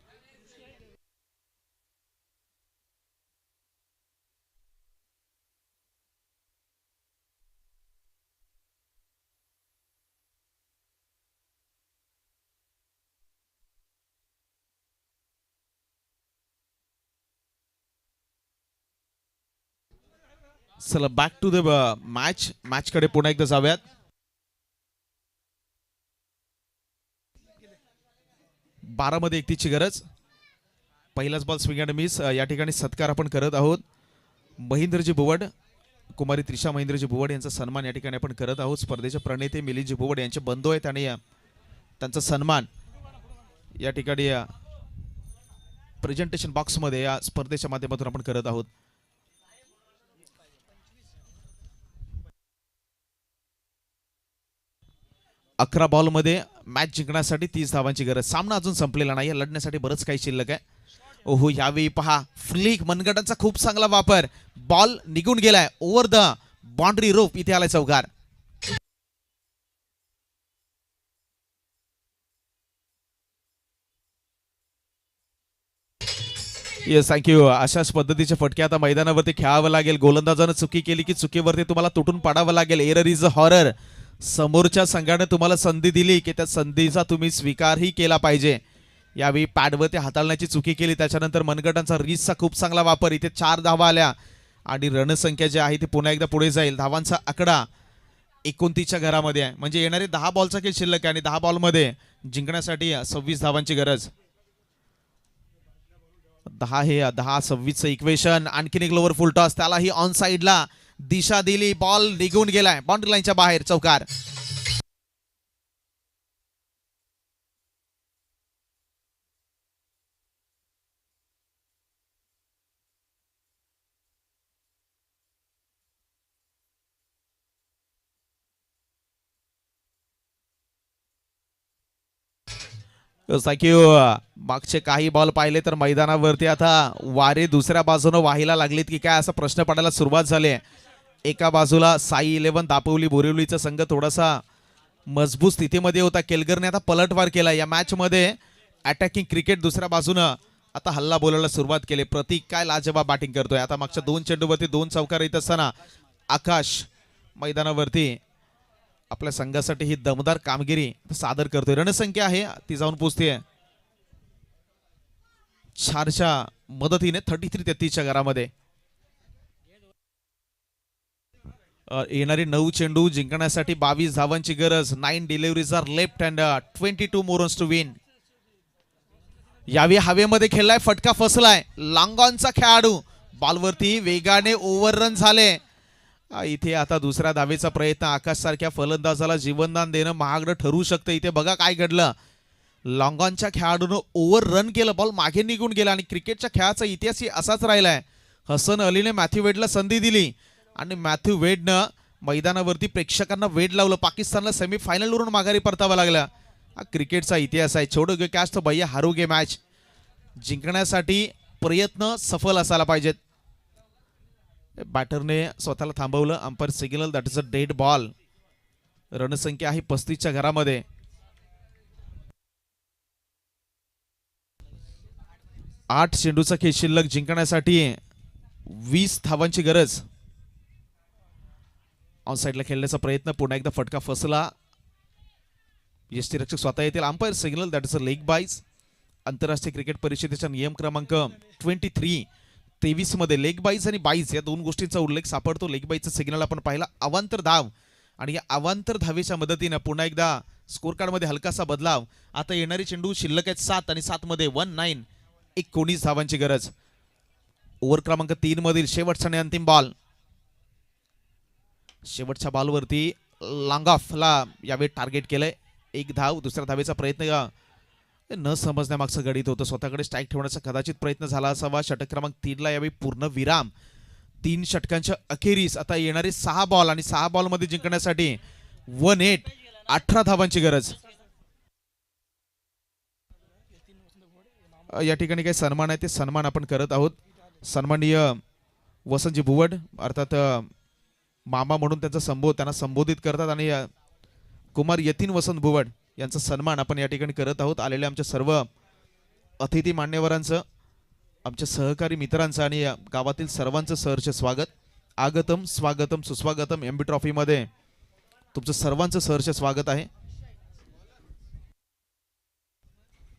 चला बॅक टू द मॅच कडे पुन्हा एकदा जाऊयात. बारामध्ये 31ची गरज. पहिलाच बॉल स्विंग अँड मिस. या ठिकाणी सत्कार आपण करत आहोत. महेंद्रजी भुवड, कुमारी त्रिशा महेंद्रजी भुवड यांचा सन्मान या ठिकाणी आपण करत आहोत. स्पर्धेचे प्रणेते मिलिंदजी भुवड यांचे बंधू आहेत आणि त्यांचा सन्मान या ठिकाणी प्रेझेंटेशन बॉक्समध्ये या स्पर्धेच्या माध्यमातून आपण करत आहोत. अकरा बॉलमध्ये मॅच जिंकण्यासाठी 30 धावांची गरज. सामना अजून संपलेला नाही, लढण्यासाठी बरंच काही शिल्लक आहे. ओहो, यावेळी पहा फ्लिक, मनगटाचा खूप चांगला वापर. बॉल निघून गेलाय ओव्हर द बाउंड्री रोप. इथे आलाय चौकार. Yes, thank you. अशाच पद्धतीचे फटके आता मैदानावरती खेळावं लागेल. गोलंदाजानं चुकी केली की चुकीवरती तुम्हाला तुटून पाडावं लागेल. Error is a horror. समोरच्या संघाने तुम्हाला संधी दिली की त्या संधीचा तुम्ही स्वीकारही केला पाहिजे. यावेळी पॅडवरती हाताळण्याची चुकी केली, त्याच्यानंतर मनगटांचा रीसचा खूप चांगला वापर. इथे 4 धावा आल्या आणि रणसंख्या जी आहे ती पुन्हा एकदा पुढे जाईल. धावांचा आकडा 29च्या घरामध्ये आहे. म्हणजे येणारे 10 बॉलचा खेळ शिल्लक आहे आणि 10 बॉलमध्ये जिंकण्यासाठी 26 धावांची गरज. 10 हे 10-26चं इक्वेशन. आणखीन एक लोअर फुल टॉस, त्यालाही ऑन साइडला दिशा दिली. बॉल निघून गेलाय बाउंड्री लाईनच्या बाहेर. चौकार. थँक्यू. मागचे काही बॉल पाहिले तर मैदानावरती आता वारे दुसऱ्या बाजूने वाहायला लागलीत की काय असा प्रश्न पडायला सुरुवात झाली. एका बाजूला साई 11 दापोली बोरिवलीचा संघ थोडासा मजबूत स्थितीमध्ये होता. केलगरने आता पलटवार केला या मॅच मध्ये. अटॅकिंग क्रिकेट दुसऱ्या बाजूनं आता हल्ला बोलायला सुरुवात केली. प्रतीक काय लाजवाब बॅटिंग करतोय. आता मागच्या 2 चेंडूवरती 2 चौकार येत असताना आकाश मैदानावरती आपल्या संघासाठी ही दमदार कामगिरी सादर करतोय. रणसंख्या आहे ती जाऊन पोहोचते 4च्या मदतीने 33-33च्या घरामध्ये. येणारी 9 चेंडू जिंकण्यासाठी 22 धावांची गरज. 9 deliveries are left and 22 more runs to win. यावेळी हवेमध्ये खेळलाय, फटका फसलाय. लांगॉनचा खेळाडू बॉलवरती वेगाने ओव्हररन झाले. इथे आता दुसऱ्या धावेचा प्रयत्न. आकाश सारख्या फलंदाजाला जीवनदान देणं महागडं ठरू शकतं. इथे बघा काय घडलं. लॉंगॉनच्या खेळाडूनं ओव्हर रन केलं, बॉल मागे निघून गेला आणि क्रिकेटच्या खेळाचा इतिहास असाच राहिलाय. हसन अलीने मॅथ्यू वेडला संधी दिली आणि मॅथ्यू वेडनं मैदानावरती प्रेक्षकांना वेड लावलं. पाकिस्तानला सेमीफायनलवरून माघारी परतावं लागलं. हा क्रिकेटचा इतिहास आहे. छोडोगे कॅच तो भैया हारोगे मॅच. जिंकण्यासाठी प्रयत्न सफल असायला पाहिजेत. बॅटरने स्वतःला थांबवलं. Umpire signal that is a dead ball. रणसंख्या आहे 35च्या घरामध्ये. आठ चेंडूचा खेळ शिल्लक. जिंकण्यासाठी 20 धावांची गरज. ऑन साईडला खेळण्याचा प्रयत्न. पुन्हा एकदा फटका फसला. यष्टीरक्षक स्वतः येतील. Umpire signal that is a leg byes. आंतरराष्ट्रीय क्रिकेट परिषदेचा नियम क्रमांक 23 मध्ये लेग बाईज आणि बाईज या दोन गोष्टींचा उल्लेख सापडतो. लेग बाईजचा सिग्नल आपण पाहिला. अवांतर धाव आणि या अवांतर धावेच्या मदतीने पुन्हा एकदा स्कोर कार्ड मध्ये हलकासा बदलाव. आता येणारी चेंडू शिल्लक आहेत 7 आणि 7 मध्ये 19 धावांची गरज. ओव्हर क्रमांक 3 मधील शेवटचा आणि अंतिम बॉल. शेवटच्या बॉलवरती लॉंग ऑफला यावेळी टार्गेट केलंय. एक धाव. दुसऱ्या धावेचा प्रयत्न न समजण्यामागचं गणित होतं. स्वतःकडे स्ट्राईक ठेवण्याचा कदाचित प्रयत्न झाला असावा. षटक क्रमांक 3 ला यावेळी पूर्ण विराम. 3 षटकांच्या अखेरीस आता येणारे 6 बॉल आणि 6 बॉल मध्ये जिंकण्यासाठी 18 धावांची गरज. या ठिकाणी काही सन्मान आहे ते सन्मान आपण करत आहोत. सन्माननीय वसंतजी भुवड अर्थात मामा म्हणून त्यांना संबोधित करतात आणि कुमार यतीन वसंत भुवड यांचा सन्मान आपण या ठिकाणी करत आहोत. आलेल्या आमच्या सर्व अतिथी मान्यवरांचं, आमच्या सहकारी मित्रांचं आणि गावातील सर्वांचं सहर्ष स्वागत. आगतम स्वागतम सुस्वागतम. एमबी ट्रॉफी मध्ये तुमचं सर्वांचं सहर्ष स्वागत आहे.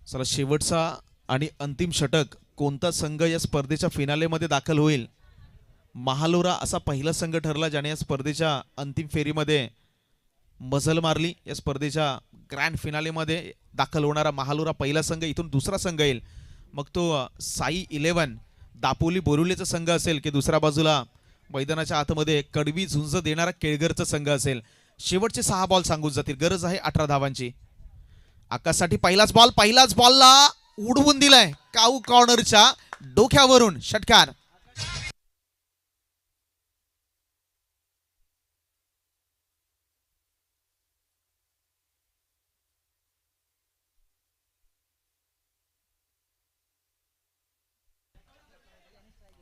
चला शेवटचा आणि अंतिम षटक. कोणता संघ या स्पर्धेच्या फिनालेमध्ये दाखल होईल? महालोरा असा पहिला संघ ठरला ज्याने या स्पर्धेच्या अंतिम फेरीमध्ये मजल मारली. या स्पर्धेच्या ग्रँड फिनालेमध्ये दाखल होणारा महालोरा पहिला संघ. इथून दुसरा संघ येईल. मग तो साई 11 दापोली बोरिवलीचा संघ असेल की दुसऱ्या बाजूला मैदानाच्या आतमध्ये कडवी झुंज देणारा केळगरचा संघ असेल. शेवटचे 6 बॉल सांगून जातील. गरज आहे 18 धावांची. आकाशसाठी पहिलाच बॉलला उडवून दिलाय काऊ कॉर्नरच्या डोक्यावरून. षटकार.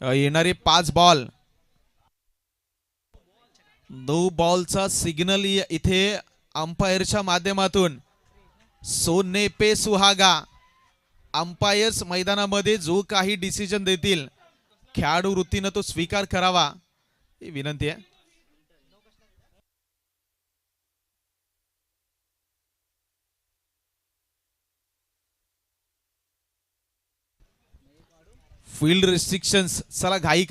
येणारे 5 बॉल. 9 बॉलचा सिग्नल इथे अंपायरच्या माध्यमातून. सोने पे सुहागा. अंपायर्स मैदानामध्ये जो काही डिसिजन देतील खेळाडू वृत्तीनं तो स्वीकार करावा ही विनंती आहे. Field restrictions. चला घाई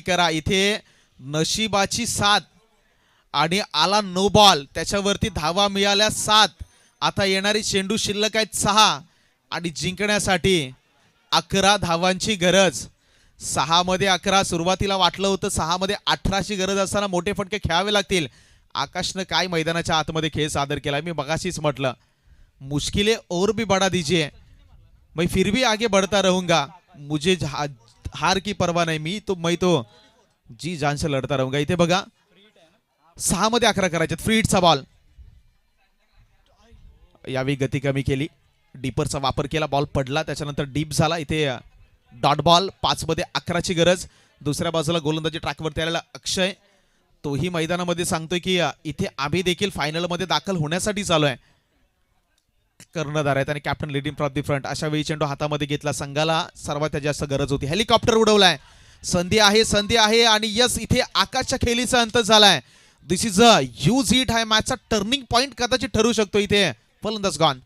करा. इथे नशिबाची साथ आणि आला नो बॉल. त्याच्यावरती धावा मिळाल्या 7. आता येणारी चेंडू शिल्लक आहेत 6 आणि जिंकण्यासाठी 11 धावांची गरज. 6 मध्ये 11. सुरुवातीला वाटलं होतं 6 मध्ये 18ची गरज असताना मोठे फटके खेळावे लागतील. आकाशनं काय मैदानाच्या आतमध्ये खेळ सादर केलाय. मी मगाशीच म्हटलं मुश्किलें और भी बढ़ा दीजिए, मैं फिर भी आगे बढ़ता रहूंगा. मुझे हार की परवाह नाही. मैं तो जी जान से लढता रहूंगा. इथे बघा 6 मध्ये 11 करायचे. फ्री हिटचा बॉल. यावेळी गती कमी केली. डीपरचा वापर केला. बॉल पडला. त्याच्यानंतर डीप झाला. इथे डॉट बॉल. 5 मध्ये 11ची गरज. दुसऱ्या बाजूला गोलंदाजी ट्रॅकवरती आलेला अक्षय. तोही मैदानामध्ये सांगतोय की इथे आम्ही देखील फायनल मध्ये दाखल होण्यासाठी चालू आहे. कर्णधार आहेत आणि captain leading from the front. अशा वेळी चेंडू हातामध्ये घेतला. संघाला सर्वात जास्त गरज होती. हेलिकॉप्टर उडवलाय. संधी आहे आणि यस इथे आकाशच्या खेळीचा अंत झालाय. दिस इज अ ह्यूज हिट. हा मॅचचा टर्निंग पॉइंट कदाचित ठरू शकतो. इथे फलंदाज गॉन.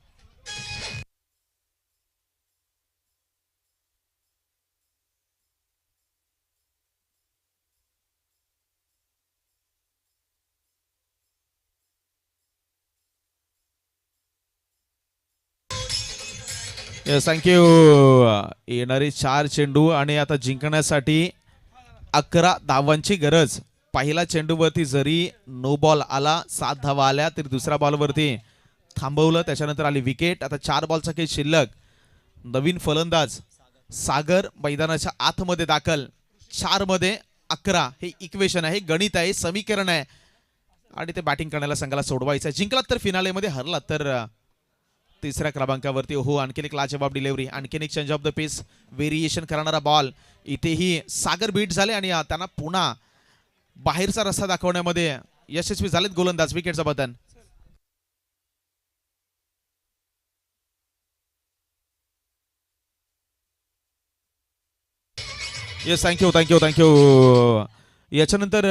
थँक्यू. येणारे 4 चेंडू आणि आता जिंकण्यासाठी 11 धावांची गरज. पहिला चेंडूवरती जरी नो बॉल आला 7 धावा आल्या तरी दुसऱ्या बॉलवरती थांबवलं. त्याच्यानंतर आली विकेट. आता 4 बॉलचा खेळ शिल्लक. नवीन फलंदाज सागर मैदानाच्या आतमध्ये दाखल. 4 मध्ये 11 हे इक्वेशन आहे, गणित आहे, समीकरण आहे आणि ते बॅटिंग करण्याला संघाला सोडवायचं आहे. जिंकलात तर फिनालेमध्ये, हरलात तर तिसऱ्या क्रमांकावरती. हो आणखीन एक लाजवाब डिलिव्हरी. आणखीन एक change of the pace variation करणारा बॉल. इथेही सागर बीट झाले आणि त्यांना पुन्हा बाहेरचा रस्ता दाखवण्यामध्ये यशस्वी झालेत गोलंदाज. विकेटचं पतन. Yes, thank you. याच्यानंतर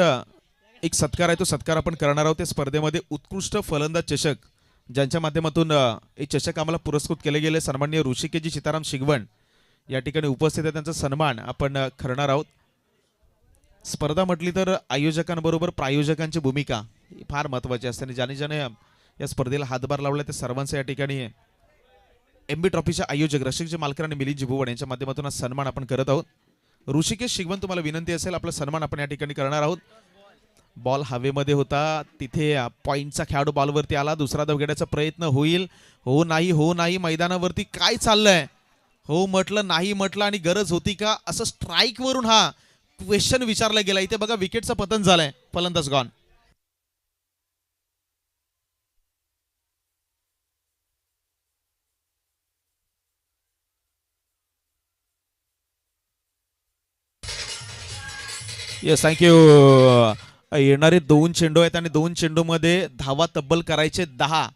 एक सत्कार आहे, तो सत्कार आपण करणार आहोत. त्या स्पर्धेमध्ये उत्कृष्ट फलंदाज चषक ज्यांच्या माध्यमातून एक चषक आम्हाला पुरस्कृत केले गेले, सन्माननीय ऋषिकेशजी सीताराम शिगवण या ठिकाणी उपस्थित आहे. त्यांचा सन्मान आपण करणार आहोत. स्पर्धा म्हटली तर आयोजकांबरोबर प्रायोजकांची भूमिका ही फार महत्त्वाची असते आणि ज्याने या स्पर्धेला हातभार लावला त्या सर्वांचा या ठिकाणी एमबी ट्रॉफीचे आयोजक रसिकचे मालकरान आणि मिलिंद भुवन यांच्या माध्यमातून हा सन्मान आपण करत आहोत. ऋषिकेश शिगवण, तुम्हाला विनंती असेल, आपला सन्मान आपण या ठिकाणी करणार आहोत. बॉल हवेमध्ये होता, तिथे पॉइंटचा खेळाडू बॉलवरती आला, दुसरा धाव घेण्याचा प्रयत्न होईल. हो नाही मैदानावरती काय चाललंय, हो म्हटलं नाही म्हटलं आणि गरज होती का, असं स्ट्राईक वरून हा क्वेश्चन विचारला गेला. इथे बघा विकेटचं पतन झालंय, फलंदाज गॉन. Yes, thank you. येणारे 2 चेंडू आहेत आणि 2 चेंडूमध्ये धावा तब्बल करायचे 10.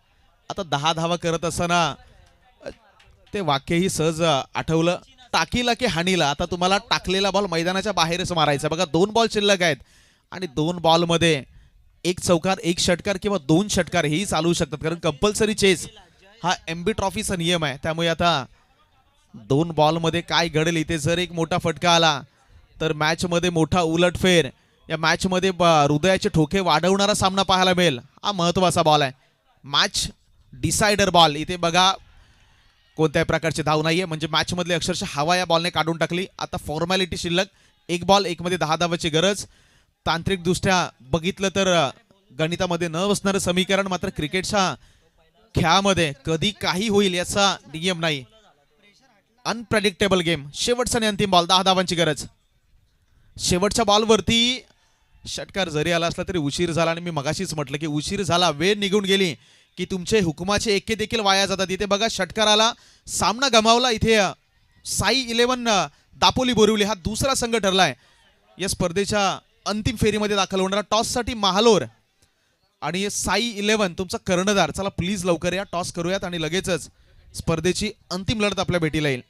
आता 10 धावा करत असताना ते वाक्यही सहज आठवलं, टाकीला की हानीला. आता तुम्हाला टाकलेला बॉल मैदानाच्या बाहेरच मारायचा. बघा 2 बॉल शिल्लक आहेत आणि 2 बॉलमध्ये 1 चौकार 1 षटकार किंवा 2 षटकार हेही चालू शकतात, कारण कंपल्सरी चेस हा एमबी ट्रॉफीचा नियम आहे. त्यामुळे आता 2 बॉलमध्ये काय घडेल, इथे जर एक मोठा फटका आला तर मॅचमध्ये मोठा उलटफेर, या मॅचमध्ये हृदयाचे ठोके वाढवणारा सामना पाहायला मिळेल. हा महत्त्वाचा बॉल आहे, मॅच डिसायडर बॉल. इथे बघा कोणत्याही प्रकारची धाव नाहीये, म्हणजे मॅचमधली अक्षरशः हवा या बॉलने काढून टाकली. आता फॉर्मॅलिटी शिल्लक, 1 बॉल 1 मध्ये 10 धावाची गरज. तांत्रिकदृष्ट्या बघितलं तर गणितामध्ये न बसणारं समीकरण, मात्र क्रिकेटच्या खेळामध्ये कधी काही होईल याचा नियम नाही. Unpredictable game. शेवटचा आणि अंतिम बॉल, 10 धावांची गरज. शेवटच्या बॉलवरती षटकार जरी आला असला तरी उशीर झाला, आणि मी मगाशीच म्हटलं की उशीर झाला, वेळ निघून गेली की तुमचे हुकुमाचे एक्के देखील वाया जातात. इथे बघा षटकार आला, सामना गमावला. इथे साई 11 दापोली बोरिवली हा दुसरा संघ ठरलाय या स्पर्धेच्या अंतिम फेरीमध्ये दाखल होणारा. टॉससाठी महालोर आणि साई 11 तुमचा कर्णधार. चला प्लीज लवकर या, टॉस करूयात आणि लगेचच स्पर्धेची अंतिम लढत आपल्या भेटीला येईल.